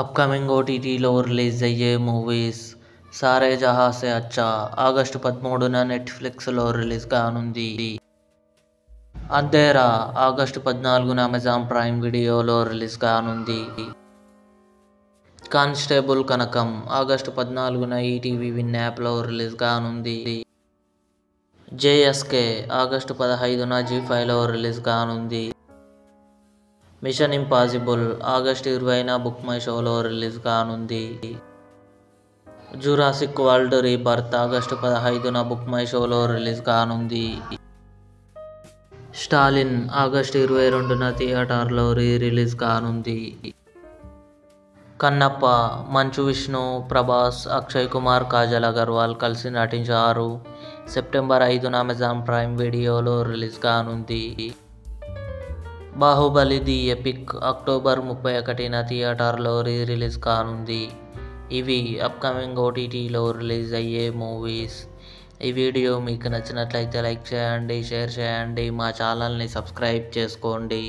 Upcoming ఓటీటీలో release అయ్యే movies సారే జహా సే అచ్చా ఆగస్టు 13న నెట్ఫ్లిక్స్లో రిలీజ్ కానుంది. అంధేరా ఆగస్టు 14న అమెజాన్ ప్రైమ్ వీడియోలో రిలీజ్ కానుంది. కానిస్టేబుల్ కనకం ఆగస్టు 14న ఈటీవీ విన్ యాప్లో రిలీజ్ కానుంది. జేఎస్కే ఆగస్టు 15న జీ5లో రిలీజ్ కానుంది. మిషన్ ఇంపాసిబుల్ ఆగస్టు 20న బుక్ మై షోలో రిలీజ్ కానుంది. జురాసిక్ వరల్డ్ రీబర్త్ ఆగస్టు 15న బుక్ మై షోలో రిలీజ్ కానుంది. స్టాలిన్ ఆగస్టు 22న థియేటర్లో రిలీజ్ కానుంది. కన్నప్ప మంచు విష్ణు, ప్రభాస్, అక్షయ్ కుమార్, కాజల్ అగర్వాల్ కలిసి నటించారు. సెప్టెంబర్ 5న అమెజాన్ ప్రైమ్ వీడియోలో రిలీజ్ కానుంది. బాహుబలి ది ఎపిక్ అక్టోబర్ 31న థియేటర్లో రిలీజ్ కానుంది. ఇవి అప్కమింగ్ ఓటీటీలో రిలీజ్ అయ్యే మూవీస్. ఈ వీడియో మీకు నచ్చినట్లయితే లైక్ చేయండి, షేర్ చేయండి, మా ఛానల్ని సబ్స్క్రైబ్ చేసుకోండి.